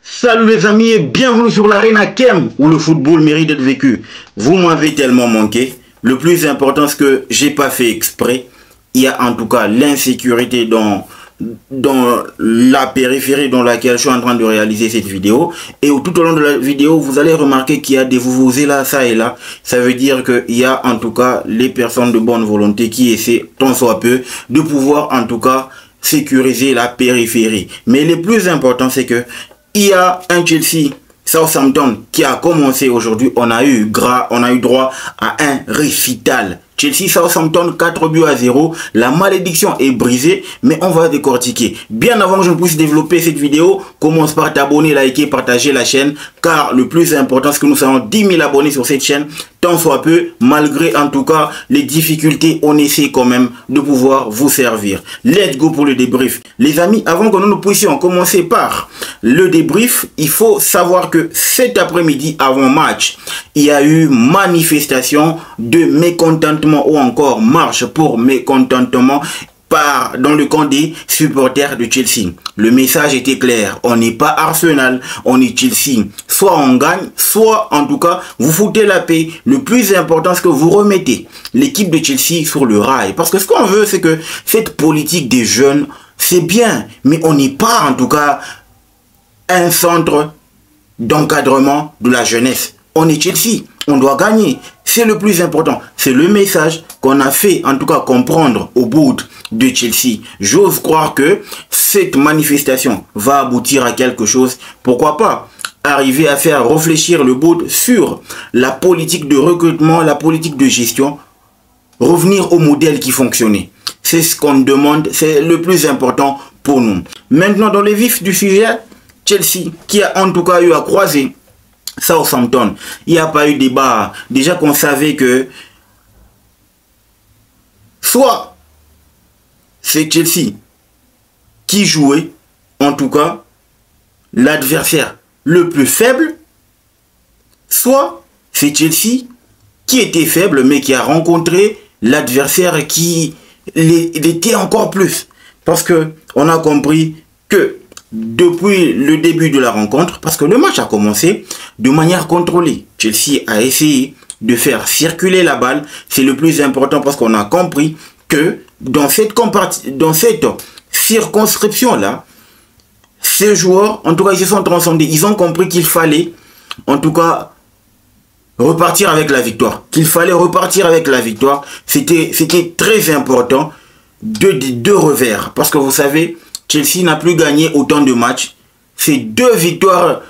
Salut les amis et bienvenue sur l'Arena Kem où le football mérite d'être vécu. Vous m'avez tellement manqué. Le plus important c'est que j'ai pas fait exprès. Il y a en tout cas l'insécurité dans la périphérie dans laquelle je suis en train de réaliser cette vidéo. Et tout au long de la vidéo, vous allez remarquer qu'il y a des vuvuzela là, ça et là. Ça veut dire qu'il y a en tout cas les personnes de bonne volonté qui essaient tant soit peu de pouvoir en tout cas sécuriser la périphérie. Mais le plus important c'est que il y a un Chelsea Southampton qui a commencé aujourd'hui. On a eu droit à un récital. Chelsea Southampton 4-0. La malédiction est brisée, mais on va décortiquer. Bien avant que je ne puisse développer cette vidéo, commence par t'abonner, liker, partager la chaîne, car le plus important c'est que nous soyons 10 000 abonnés sur cette chaîne. Tant soit peu, malgré en tout cas les difficultés, on essaie quand même de pouvoir vous servir. Let's go pour le débrief. Les amis, avant que nous puissions commencer par le débrief, il faut savoir que cet après-midi, avant match, il y a eu manifestation de mécontentement ou encore marche pour mécontentement dans le camp des supporters de Chelsea. Le message était clair, on n'est pas Arsenal, on est Chelsea. Soit on gagne, soit en tout cas vous foutez la paix. Le plus important c'est que vous remettez l'équipe de Chelsea sur le rail. Parce que ce qu'on veut c'est que cette politique des jeunes, c'est bien, mais on n'est pas en tout cas un centre d'encadrement de la jeunesse. On est Chelsea, on doit gagner. C'est le plus important. C'est le message qu'on a fait en tout cas comprendre au board de Chelsea. J'ose croire que cette manifestation va aboutir à quelque chose. Pourquoi pas arriver à faire réfléchir le board sur la politique de recrutement, la politique de gestion, revenir au modèle qui fonctionnait. C'est ce qu'on demande, c'est le plus important pour nous. Maintenant, dans le vif du sujet, Chelsea qui a en tout cas eu à croiser Southampton, il n'y a pas eu débat. Déjà qu'on savait que soit c'est Chelsea qui jouait, en tout cas, l'adversaire le plus faible, soit c'est Chelsea qui était faible mais qui a rencontré l'adversaire qui l'était encore plus. Parce que on a compris que depuis le début de la rencontre, parce que le match a commencé de manière contrôlée. Chelsea a essayé de faire circuler la balle. C'est le plus important parce qu'on a compris que dans cette circonscription-là, ces joueurs, en tout cas, ils se sont transcendés. Ils ont compris qu'il fallait, en tout cas, repartir avec la victoire. Qu'il fallait repartir avec la victoire. C'était très important de revers. Parce que vous savez, Chelsea n'a plus gagné autant de matchs. C'est 2 victoires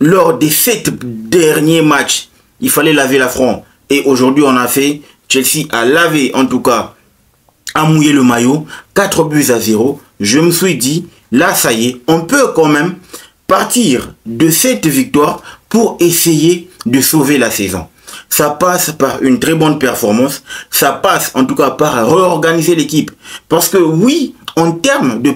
lors des 7 derniers matchs. Il fallait laver l'affront. Et aujourd'hui, on a fait, Chelsea a lavé, en tout cas, a mouillé le maillot. 4-0. Je me suis dit, là, ça y est, on peut quand même partir de cette victoire pour essayer de sauver la saison. Ça passe par une très bonne performance. Ça passe, en tout cas, par réorganiser l'équipe. Parce que oui, en termes de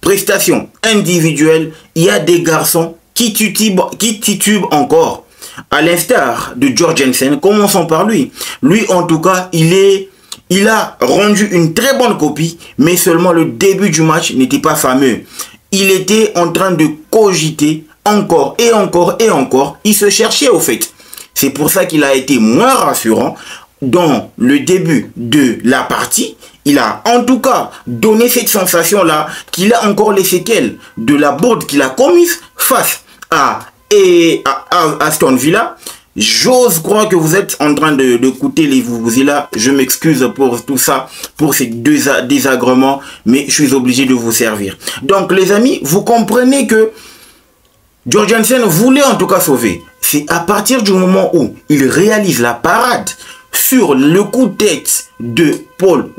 prestations individuelles, il y a des garçons qui titubent encore. À l'instar de Jorgensen, commençons par lui. Lui, en tout cas, il a rendu une très bonne copie, mais seulement le début du match n'était pas fameux. Il était en train de cogiter encore et encore et encore. Il se cherchait au fait. C'est pour ça qu'il a été moins rassurant dans le début de la partie. Il a en tout cas donné cette sensation-là qu'il a encore les séquelles de la bourde qu'il a commise face à Aston Villa. J'ose croire que vous êtes en train d'écouter les vuvuzela. Je m'excuse pour tout ça, pour ces désagréments, mais je suis obligé de vous servir. Donc les amis, vous comprenez que Jorgensen voulait en tout cas sauver. C'est à partir du moment où il réalise la parade sur le coup de tête de Paul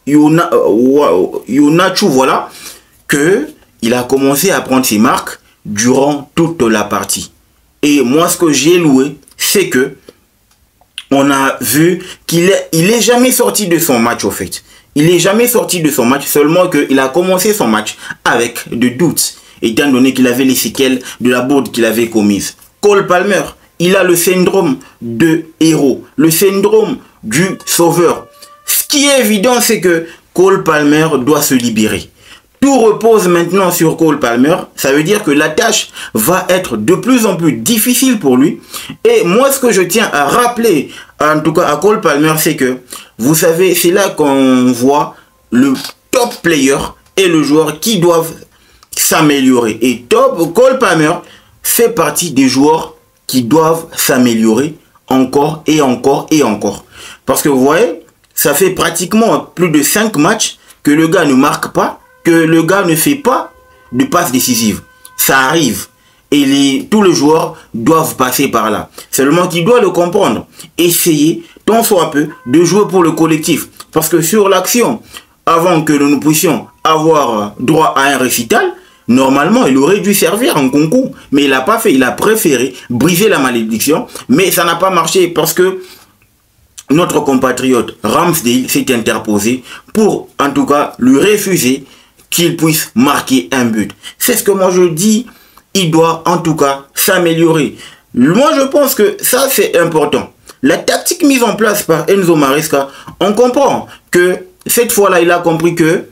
Iheanacho, voilà, que il a commencé à prendre ses marques durant toute la partie. Et moi, ce que j'ai loué, c'est que on a vu qu'il est jamais sorti de son match, au fait. Il est jamais sorti de son match, seulement qu'il a commencé son match avec de doutes, étant donné qu'il avait les séquelles de la bourde qu'il avait commise. Cole Palmer, il a le syndrome de héros, le syndrome du sauveur. Ce qui est évident, c'est que Cole Palmer doit se libérer. tout repose maintenant sur Cole Palmer. Ça veut dire que la tâche va être de plus en plus difficile pour lui. Et moi, ce que je tiens à rappeler, en tout cas à Cole Palmer, c'est que, vous savez, c'est là qu'on voit le top player et le joueur qui doivent s'améliorer. Et Cole Palmer fait partie des joueurs qui doivent s'améliorer encore et encore et encore. Parce que vous voyez, ça fait pratiquement plus de 5 matchs que le gars ne marque pas, que le gars ne fait pas de passe décisive. Ça arrive. Et tous les joueurs doivent passer par là. Seulement qu'il doit le comprendre. Essayer, tant soit peu, de jouer pour le collectif. Parce que sur l'action, avant que nous puissions avoir droit à un récital, normalement, il aurait dû servir en concours. Mais il n'a pas fait. Il a préféré briser la malédiction. Mais ça n'a pas marché parce que notre compatriote Ramsdale s'est interposé pour, en tout cas, lui refuser qu'il puisse marquer un but. C'est ce que moi je dis. Il doit, en tout cas, s'améliorer. Moi, je pense que ça, c'est important. La tactique mise en place par Enzo Maresca, on comprend que cette fois-là, il a compris que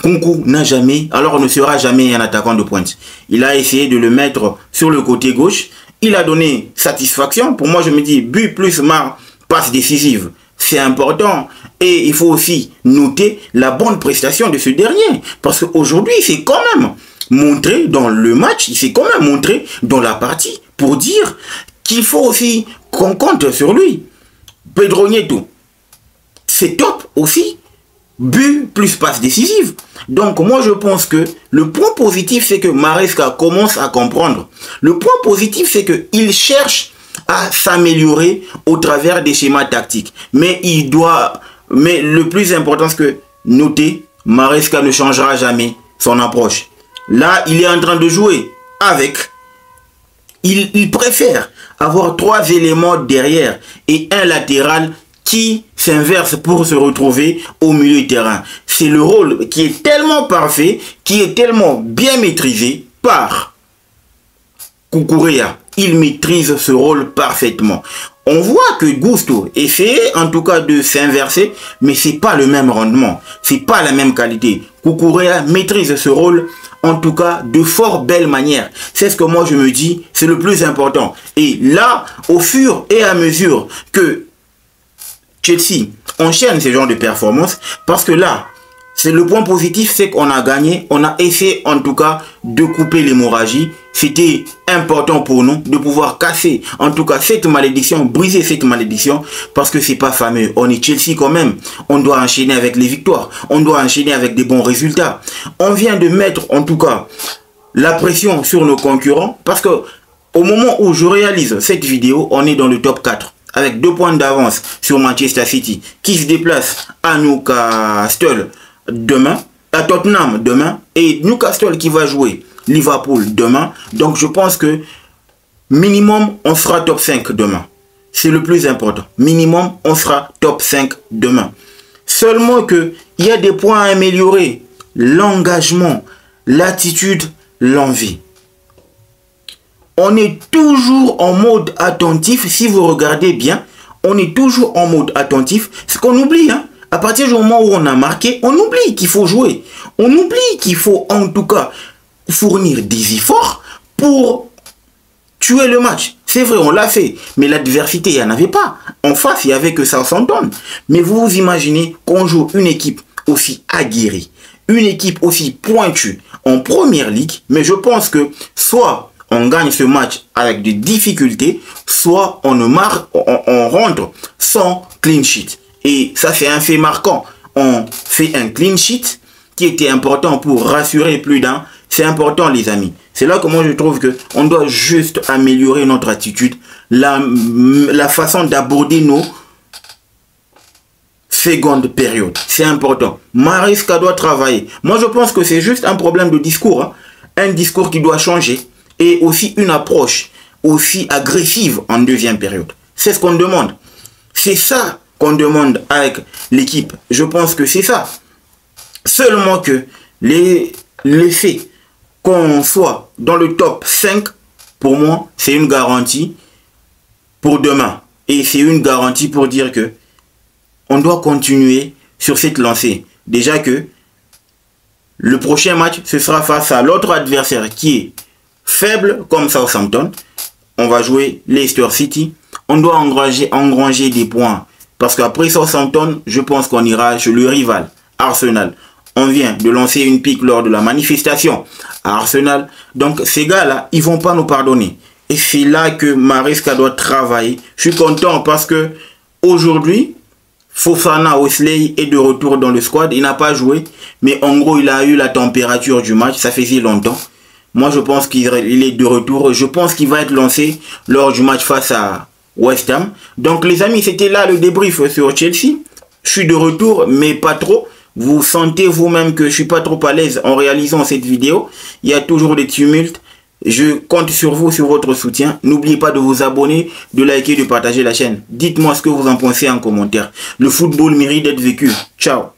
Nkunku n'a jamais, alors ne sera jamais un attaquant de pointe. Il a essayé de le mettre sur le côté gauche. Il a donné satisfaction. Pour moi, je me dis, but plus passe décisive. C'est important. Et il faut aussi noter la bonne prestation de ce dernier. Parce qu'aujourd'hui, c'est quand même montré dans le match, il s'est quand même montré dans la partie pour dire qu'il faut aussi qu'on compte sur lui. Pedro Neto, c'est top aussi. But plus passe décisive. Donc moi je pense que le point positif c'est que Maresca commence à comprendre. Le point positif c'est qu'il cherche à s'améliorer au travers des schémas tactiques. Mais le plus important c'est que, notez, Maresca ne changera jamais son approche. Là, il est en train de jouer avec. Il préfère avoir 3 éléments derrière et un latéral qui s'inverse pour se retrouver au milieu du terrain. C'est le rôle qui est tellement parfait, qui est tellement bien maîtrisé par Cucurella. Il maîtrise ce rôle parfaitement. On voit que Gusto essaie en tout cas de s'inverser, mais c'est pas le même rendement. C'est pas la même qualité. Cucurella maîtrise ce rôle en tout cas de fort belle manière. C'est ce que moi je me dis, c'est le plus important. Et là, au fur et à mesure que Chelsea enchaîne ce genre de performance, parce que là, c'est le point positif, c'est qu'on a gagné, on a essayé en tout cas de couper l'hémorragie. C'était important pour nous de pouvoir casser en tout cas cette malédiction, briser cette malédiction, parce que c'est pas fameux. On est Chelsea quand même. On doit enchaîner avec les victoires. On doit enchaîner avec des bons résultats. On vient de mettre en tout cas la pression sur nos concurrents, parce que au moment où je réalise cette vidéo, on est dans le top 4. Avec 2 points d'avance sur Manchester City, qui se déplace à Newcastle demain, à Tottenham demain, et Newcastle qui va jouer Liverpool demain. Donc je pense que minimum on sera top 5 demain. C'est le plus important. Minimum on sera top 5 demain. Seulement que il y a des points à améliorer. L'engagement, l'attitude, l'envie. On est toujours en mode attentif. Si vous regardez bien, on est toujours en mode attentif. Ce qu'on oublie, hein. À partir du moment où on a marqué, on oublie qu'il faut jouer. On oublie qu'il faut en tout cas fournir des efforts pour tuer le match. C'est vrai, on l'a fait. Mais l'adversité, il n'y en avait pas. En face, il n'y avait que 500 tonnes. Mais vous vous imaginez qu'on joue une équipe aussi aguerrie, une équipe aussi pointue en première ligue. Mais je pense que soit on gagne ce match avec des difficultés, soit on rentre sans clean sheet. Et ça, c'est un fait marquant. On fait un clean sheet qui était important pour rassurer plus d'un. C'est important, les amis. C'est là que moi, je trouve qu'on doit juste améliorer notre attitude, la façon d'aborder nos secondes périodes. C'est important. Maresca doit travailler. Moi, je pense que c'est juste un problème de discours. Hein. Un discours qui doit changer. Et aussi une approche aussi agressive en deuxième période. C'est ce qu'on demande. C'est ça qu'on demande avec l'équipe. Je pense que c'est ça. Seulement que l'effet qu'on soit dans le top 5, pour moi, c'est une garantie pour demain. Et c'est une garantie pour dire que on doit continuer sur cette lancée. Déjà que Le prochain match, ce sera face à l'autre adversaire qui est faible comme Southampton. On va jouer Leicester City. On doit engranger des points. Parce qu'après Southampton, je pense qu'on ira chez le rival, Arsenal. On vient de lancer une pique lors de la manifestation à Arsenal. Donc ces gars-là, ils vont pas nous pardonner. Et c'est là que Maresca doit travailler. Je suis content parce que aujourd'hui, Fofana Wesley est de retour dans le squad. Il n'a pas joué, mais en gros, il a eu la température du match. Ça faisait longtemps. Moi, je pense qu'il est de retour. Je pense qu'il va être lancé lors du match face à West Ham. Donc, les amis, c'était là le débrief sur Chelsea. Je suis de retour, mais pas trop. Vous sentez vous-même que je suis pas trop à l'aise en réalisant cette vidéo. Il y a toujours des tumultes. Je compte sur vous, sur votre soutien. N'oubliez pas de vous abonner, de liker, de partager la chaîne. Dites-moi ce que vous en pensez en commentaire. Le football mérite d'être vécu. Ciao.